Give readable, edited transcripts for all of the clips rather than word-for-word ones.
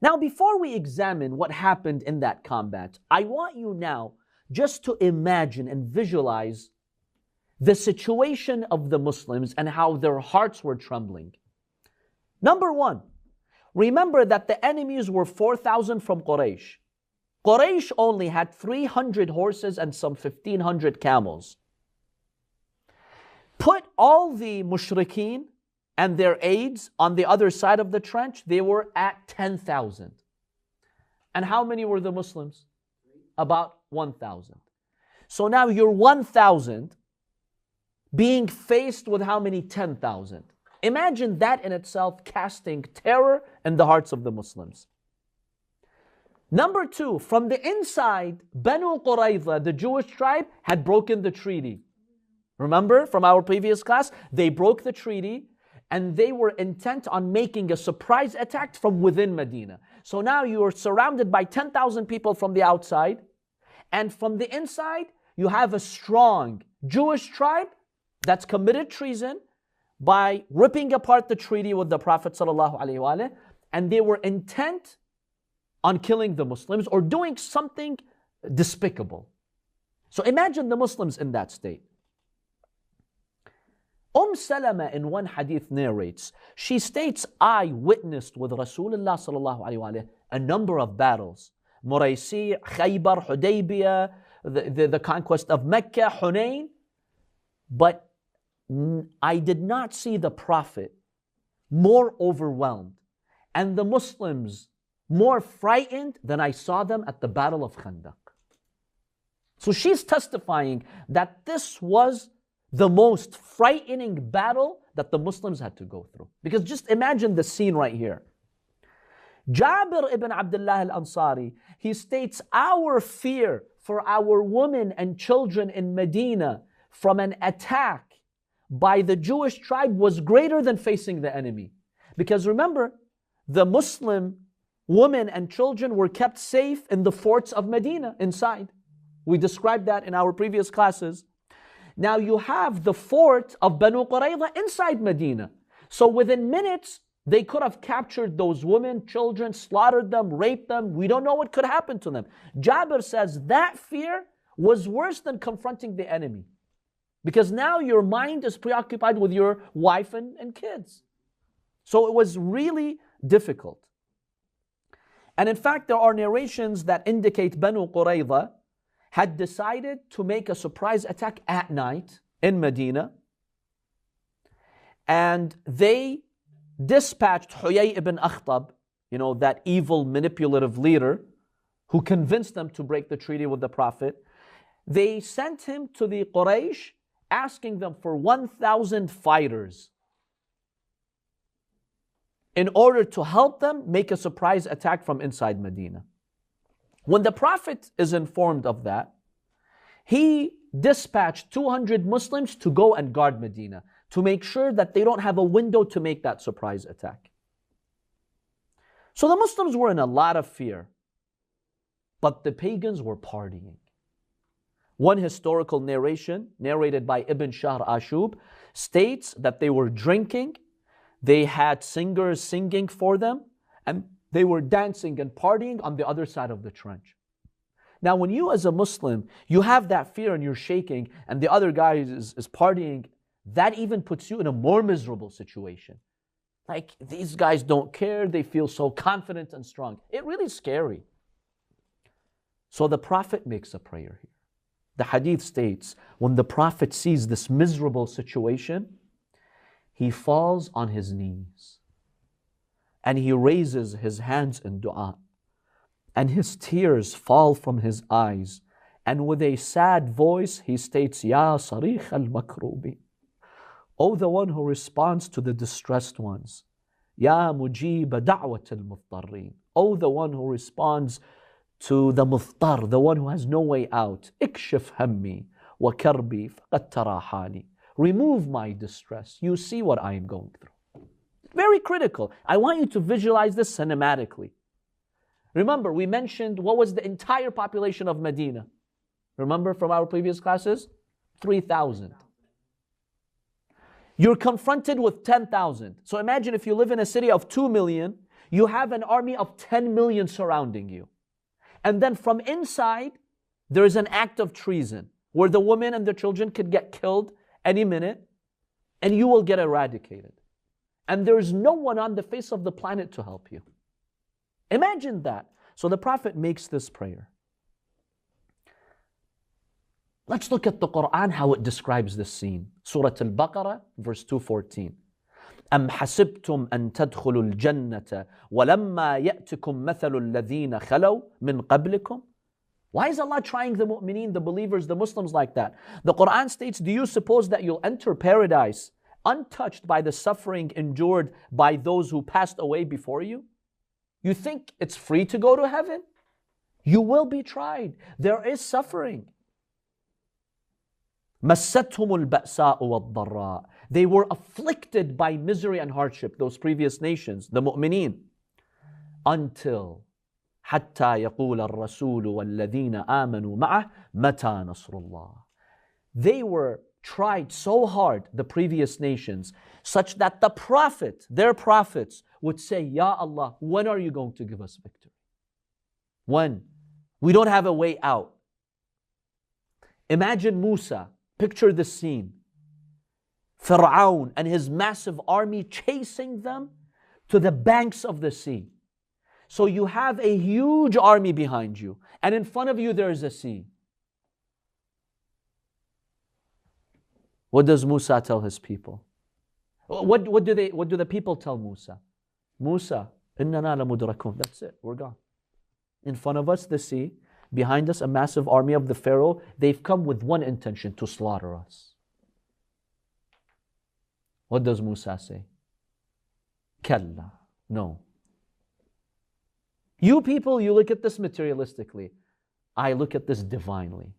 Now, before we examine what happened in that combat, I want you now just to imagine and visualize the situation of the Muslims and how their hearts were trembling. Number one, remember that the enemies were 4,000 from Quraysh. Quraysh only had 300 horses and some 1,500 camels. Put all the mushrikeen and their aides on the other side of the trench, they were at 10,000. And how many were the Muslims? About 1,000. So now you're 1,000 being faced with how many? 10,000. Imagine that in itself casting terror in the hearts of the Muslims. Number two, from the inside, Banu Qurayza, the Jewish tribe, had broken the treaty. Remember from our previous class? They broke the treaty and they were intent on making a surprise attack from within Medina. So now you are surrounded by 10,000 people from the outside, and from the inside, you have a strong Jewish tribe that's committed treason by ripping apart the treaty with the Prophet ﷺ, and they were intent on killing the Muslims or doing something despicable. So imagine the Muslims in that state. Salama in one hadith narrates, she states, I witnessed with Rasulullah ﷺ a number of battles. Muraisi, Khaybar, Hudaybiyah, the conquest of Mecca, Hunayn. But I did not see the Prophet more overwhelmed and the Muslims more frightened than I saw them at the Battle of Khandaq. So she's testifying that this was the most frightening battle that the Muslims had to go through. Because just imagine the scene right here. Jabir ibn Abdullah al-Ansari, he states, our fear for our women and children in Medina from an attack by the Jewish tribe was greater than facing the enemy. Because remember, the Muslim women and children were kept safe in the forts of Medina inside. We described that in our previous classes. Now you have the fort of Banu Qurayza inside Medina. So within minutes, they could have captured those women, children, slaughtered them, raped them. We don't know what could happen to them. Jabir says that fear was worse than confronting the enemy. Because now your mind is preoccupied with your wife and kids. So it was really difficult. And in fact, there are narrations that indicate Banu Qurayza had decided to make a surprise attack at night in Medina. And they dispatched Huyay ibn Akhtab, that evil manipulative leader who convinced them to break the treaty with the Prophet. They sent him to the Quraysh asking them for 1,000 fighters in order to help them make a surprise attack from inside Medina. When the Prophet is informed of that, he dispatched 200 Muslims to go and guard Medina to make sure that they don't have a window to make that surprise attack. So the Muslims were in a lot of fear, but the pagans were partying. One historical narration, narrated by Ibn Shahr Ashub, states that they were drinking, they had singers singing for them, and they were dancing and partying on the other side of the trench. Now, when you as a Muslim, you have that fear and you're shaking, and the other guy is partying, that even puts you in a more miserable situation. Like, these guys don't care, they feel so confident and strong. It's really scary. So the Prophet makes a prayer here. The hadith states, when the Prophet sees this miserable situation, he falls on his knees and he raises his hands in dua, and his tears fall from his eyes, and with a sad voice he states, Ya Sarikh al-Makrubi, O the one who responds to the distressed ones, Ya Mujib da'wat al-Muftarreen, O the one who responds to the Muftar, the one who has no way out, Ikshif hammi wa karbi faqad tara hali, remove my distress, you see what I am going through. Very critical. I want you to visualize this cinematically. Remember, we mentioned what was the entire population of Medina. Remember from our previous classes? 3,000. You're confronted with 10,000. So imagine if you live in a city of 2 million, You have an army of 10 million surrounding you. And then from inside, there is an act of treason where the women and the children could get killed any minute and you will get eradicated. And there is no one on the face of the planet to help you. Imagine that. So the Prophet makes this prayer. Let's look at the Quran, how it describes this scene. Surah Al-Baqarah, verse 214. أَمْ حَسِبْتُمْ أَن تَدْخُلُوا الْجَنَّةَ وَلَمَّا يَأْتِكُمْ مَثَلُ الَّذِينَ خَلَوْا مِنْ قَبْلِكُمْ. Why is Allah trying the mu'mineen, the believers, the Muslims like that? The Quran states, do you suppose that you'll enter paradise untouched by the suffering endured by those who passed away before you? You think it's free to go to heaven? You will be tried. There is suffering. مَسَّتْهُمُ الْبَأْسَاءُ وَالضَّرَّاءُ. They were afflicted by misery and hardship, those previous nations, the mu'mineen. Until حَتَّى يَقُولَ الرَّسُولُ وَالَّذِينَ آمَنُوا مَعَهُ مَتَى نَصْرُ اللَّهِ. They were tried so hard, the previous nations, such that the prophet, their prophets, would say, Ya Allah, when are you going to give us victory? When? We don't have a way out. Imagine Musa, picture the scene. Fir'aun and his massive army chasing them to the banks of the sea. So you have a huge army behind you, and in front of you there is a sea. What does Musa tell his people? What do the people tell Musa? Musa, إِنَّنَا لَمُدْرَكُونَ. That's it, we're gone. In front of us, the sea. Behind us, a massive army of the Pharaoh. They've come with one intention, to slaughter us. What does Musa say? Kalla. No. You people, you look at this materialistically. I look at this divinely.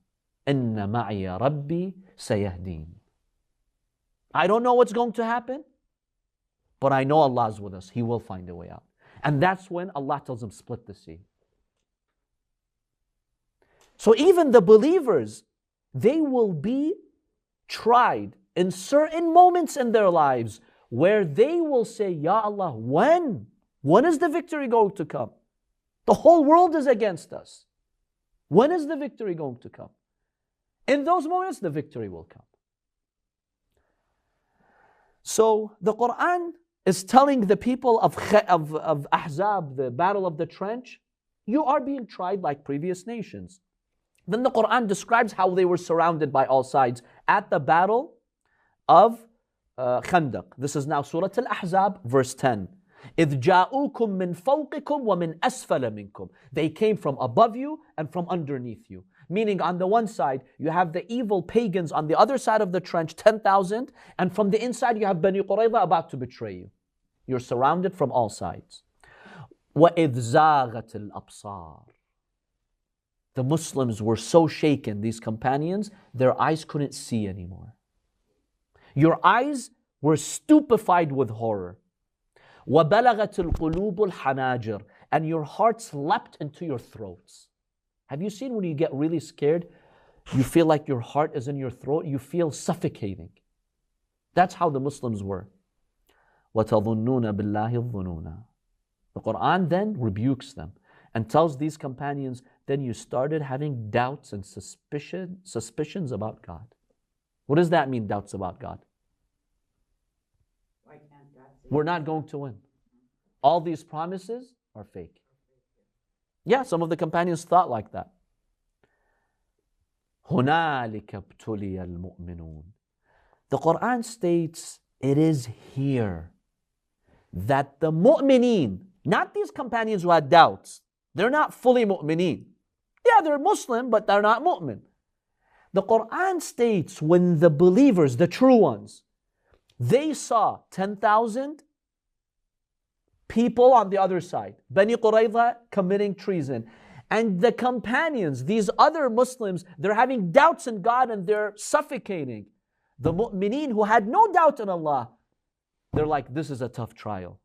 إِنَّ مَعِيَ رَبِّي سَيَهْدِينَ. I don't know what's going to happen, but I know Allah's with us. He will find a way out. And that's when Allah tells him, split the sea. So even the believers, they will be tried in certain moments in their lives where they will say, Ya Allah, when? When is the victory going to come? The whole world is against us. When is the victory going to come? In those moments, the victory will come. So the Quran is telling the people of Ahzab, the battle of the trench, you are being tried like previous nations. Then the Quran describes how they were surrounded by all sides at the battle of Khandaq. This is now Surah Al-Ahzab, verse 10. إِذْ جَاءُوكُم مِّن فَوْقِكُمْ وَمِنْ أَسْفَلَ مِنْكُمْ. They came from above you and from underneath you. Meaning on the one side, you have the evil pagans on the other side of the trench, 10,000, and from the inside you have Bani Qurayza about to betray you. You're surrounded from all sides. وَإِذْ زَاغَتِ الْأَبْصَارِ. The Muslims were so shaken, these companions, their eyes couldn't see anymore. Your eyes were stupefied with horror. وَبَلَغَتِ الْقُلُوبُ الْحَنَاجِرِ. And your hearts leapt into your throats. Have you seen when you get really scared, you feel like your heart is in your throat, you feel suffocating. That's how the Muslims were. وَتَظُنُّونَ بِاللَّهِ الظُّنُونَ. The Quran then rebukes them and tells these companions, then you started having doubts and suspicions about God. What does that mean, doubts about God? Why can't God say We're not going to win. All these promises are fake. Yeah, some of the companions thought like that. هُنَالِكَ ابْتُلِيَ الْمُؤْمِنُونَ. The Quran states, it is here that the mu'mineen, not these companions who had doubts, they're not fully mu'mineen. Yeah, they're Muslim, but they're not mu'min. The Quran states when the believers, the true ones, they saw 10,000 people on the other side, Bani Qurayza committing treason. And the companions, these other Muslims, they're having doubts in God and they're suffocating. The mu'mineen who had no doubt in Allah, they're like, this is a tough trial.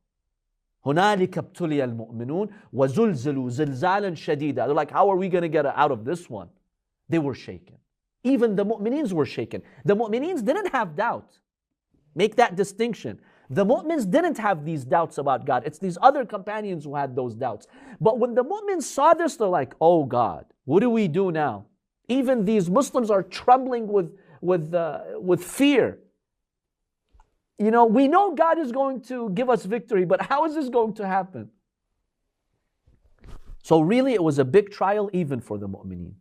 هُنَالِكَ ابْتُلِيَ الْمُؤْمِنُونَ وَزُلْزِلُوا زِلْزَالًا شَدِيدًا. They're like, how are we going to get out of this one? They were shaken. Even the mu'mineens were shaken. The mu'mineens didn't have doubt. Make that distinction. The mu'mins didn't have these doubts about God. It's these other companions who had those doubts. But when the mu'mins saw this, they're like, oh God, what do we do now? Even these Muslims are trembling with fear. You know, we know God is going to give us victory, but how is this going to happen? So really it was a big trial even for the mu'mineen.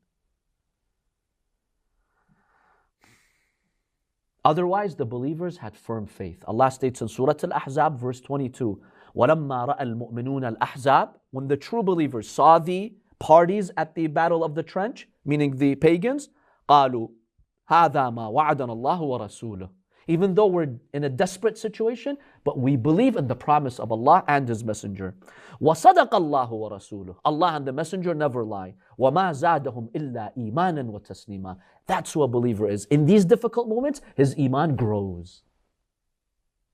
Otherwise, the believers had firm faith. Allah states in Surah Al-Ahzab, verse 22, وَلَمَّا رَأَى الْمُؤْمِنُونَ الْأَحْزَابِ When the true believers saw the parties at the Battle of the Trench, meaning the pagans, قَالُوا هَذَا مَا وَعَدَنَ اللَّهُ وَرَسُولُهُ Even though we're in a desperate situation, but we believe in the promise of Allah and His Messenger. وَصَدَقَ اللَّهُ وَرَسُولُهُ Allah and the Messenger never lie. وَمَا زَادَهُمْ إِلَّا إِيمَانًا وَتَسْلِيمًا That's who a believer is. In these difficult moments, his iman grows.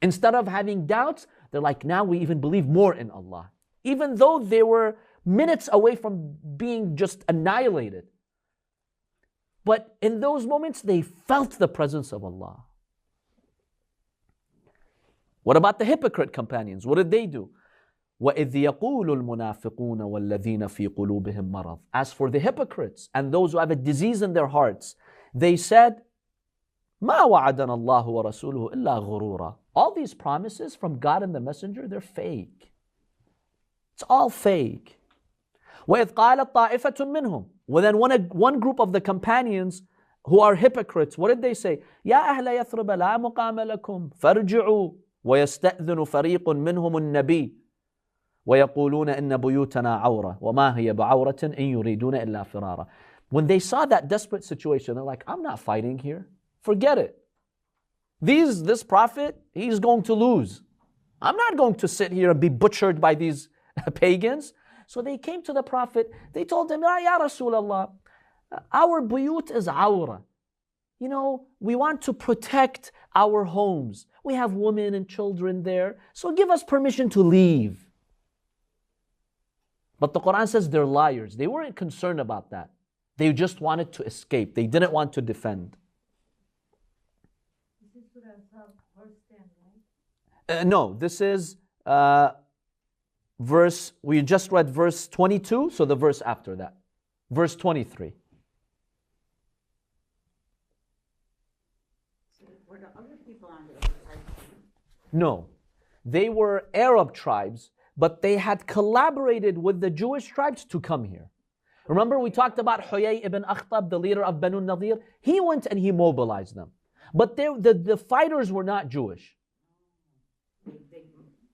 Instead of having doubts, they're like, now we even believe more in Allah. Even though they were minutes away from being just annihilated. But in those moments, they felt the presence of Allah. What about the hypocrite companions? What did they do? وَإِذْ يَقُولُ الْمُنَافِقُونَ وَالَّذِينَ فِي قُلُوبِهِمْ مَرَضٍ As for the hypocrites and those who have a disease in their hearts, they said, مَا وَعَدَنَا اللَّهُ وَرَسُولُهُ إِلَّا غُرُورًا All these promises from God and the Messenger, they're fake. It's all fake. وَإِذْ قَالَتْ طَائِفَةٌ مِّنْهُمْ Well, then one group of the companions who are hypocrites, what did they say? يَا أَهْلَ يَثْرِبَ لَا مُقَامَ لَكُمْ فَارْجِعُوا وَيَسْتَأْذِنُ فَرِيقٌ مِّنْهُمُ النَّبِيِّ وَيَقُولُونَ إِنَّ بُيُوتَنَا عَوْرَةٌ وَمَا هِيَ بِعَوْرَةٍ إِن يُرِيدُونَ إِلَّا فِرَارًا When they saw that desperate situation, they're like, I'm not fighting here. Forget it. This prophet, he's going to lose. I'm not going to sit here and be butchered by these pagans. So they came to the prophet. They told him, Ya Rasulullah, our buyut is awra. You know, we want to protect our homes. We have women and children there. So give us permission to leave. But the Quran says they're liars. They weren't concerned about that. They just wanted to escape. They didn't want to defend. This is verse 10, right? No, this is we just read verse 22, so the verse after that. Verse 23. So were the other people on the other side? No, they were Arab tribes, but they had collaborated with the Jewish tribes to come here. Remember we talked about Huyay ibn Akhtab, the leader of Banu Nadir? He went and he mobilized them. But the fighters were not Jewish. They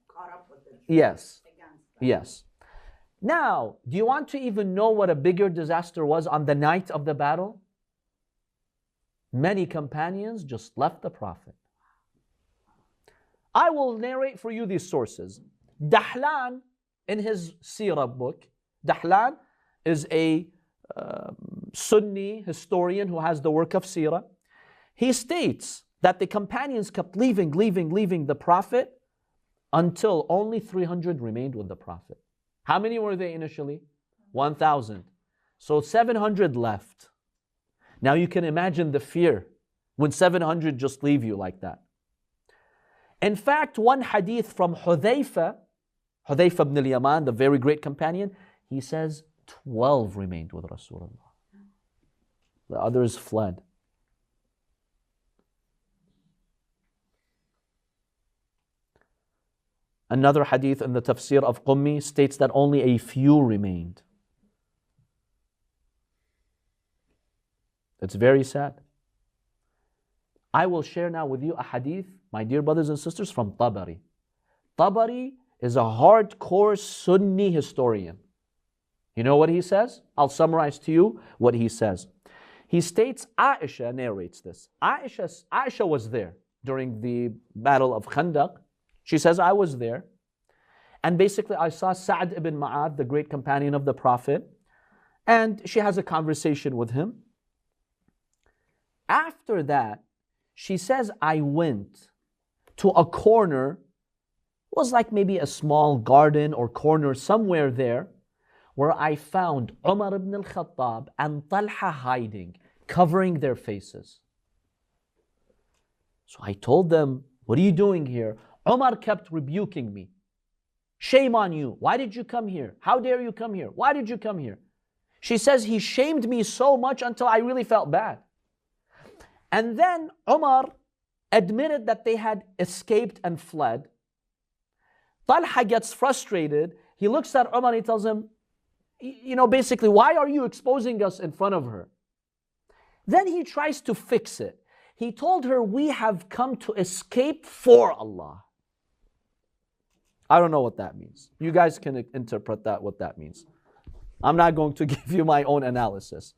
caught up with it. Yes. Against them. Yes. Now, do you want to even know what a bigger disaster was on the night of the battle? Many companions just left the Prophet. I will narrate for you these sources. Dahlan, in his seerah book, Dahlan is a Sunni historian who has the work of seerah. He states that the companions kept leaving the Prophet until only 300 remained with the Prophet. How many were they initially? 1,000. So 700 left. Now you can imagine the fear when 700 just leave you like that. In fact, one hadith from Hudhayfa ibn al-Yaman, the very great companion, he says 12 remained with Rasulullah. The others fled. Another hadith in the tafsir of Qummi states that only a few remained. It's very sad. I will share now with you a hadith, my dear brothers and sisters, from Tabari. Tabari is a hardcore Sunni historian. You know what he says? I'll summarize to you what he says. He states, Aisha narrates this. Aisha was there during the Battle of Khandaq. She says, I was there. And basically, I saw Sa'd ibn Ma'ad, the great companion of the Prophet. And she has a conversation with him. After that, she says, I went to a corner. It was like maybe a small garden or corner somewhere there, where I found Umar ibn al-Khattab and Talha hiding, covering their faces. So I told them, what are you doing here? Umar kept rebuking me. Shame on you. Why did you come here? How dare you come here? Why did you come here? She says he shamed me so much until I really felt bad. And then Umar admitted that they had escaped and fled. Talha gets frustrated. He looks at Umar and he tells him, basically, why are you exposing us in front of her? Then he tries to fix it. He told her, we have come to escape for Allah. I don't know what that means. You guys can interpret that, what that means. I'm not going to give you my own analysis.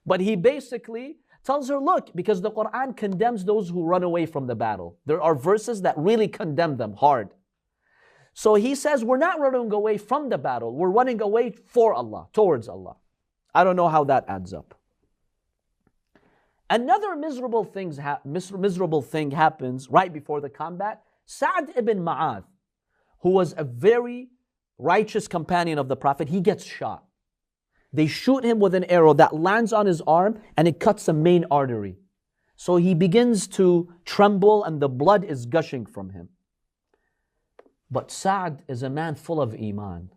But he basically tells her, look, because the Quran condemns those who run away from the battle. There are verses that really condemn them hard. So he says, we're not running away from the battle. We're running away for Allah, towards Allah. I don't know how that adds up. Another miserable thing happens right before the combat. Sa'd ibn Mu'adh, who was a very righteous companion of the Prophet, he gets shot. They shoot him with an arrow that lands on his arm and it cuts a main artery. So he begins to tremble and the blood is gushing from him. But Sa'd is a man full of iman.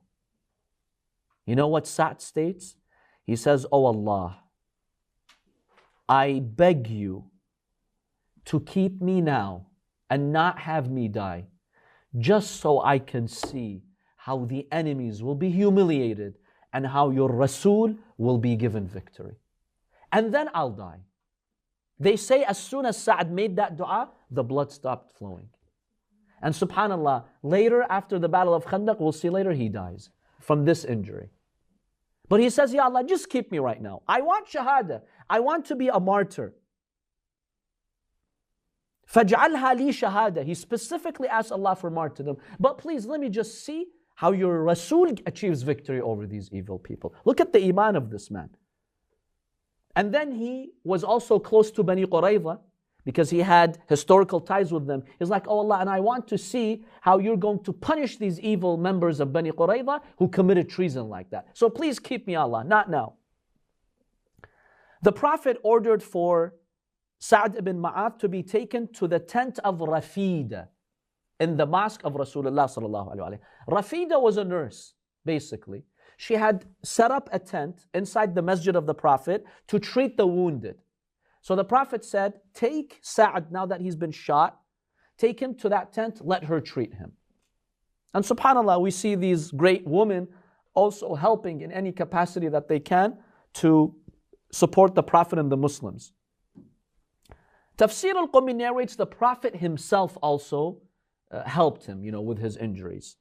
You know what Sa'd states? He says, "Oh Allah, I beg you to keep me now and not have me die, just so I can see how the enemies will be humiliated and how your Rasul will be given victory. And then I'll die." They say as soon as Sa'd made that dua, the blood stopped flowing. And subhanAllah, later after the battle of Khandaq, we'll see later, he dies from this injury. But he says, Ya Allah, just keep me right now. I want shahada. I want to be a martyr. فَاجْعَلْهَا لِي shahada. He specifically asked Allah for martyrdom. But please, let me just see how your Rasul achieves victory over these evil people. Look at the iman of this man. And then he was also close to Bani Qurayza because he had historical ties with them. He's like, oh Allah, and I want to see how you're going to punish these evil members of Bani Qurayza who committed treason like that. So please keep me, Allah, not now. The Prophet ordered for Sa'd ibn Mu'adh to be taken to the tent of Rafida in the mosque of Rasulullah sallallahu alaihi wasallam. Rafida was a nurse, basically. She had set up a tent inside the masjid of the Prophet to treat the wounded. So the Prophet said, take Sa'd, now that he's been shot, take him to that tent, let her treat him. And subhanAllah, we see these great women also helping in any capacity that they can to support the Prophet and the Muslims. Tafsir al-Qumi narrates the Prophet himself also helped him, with his injuries.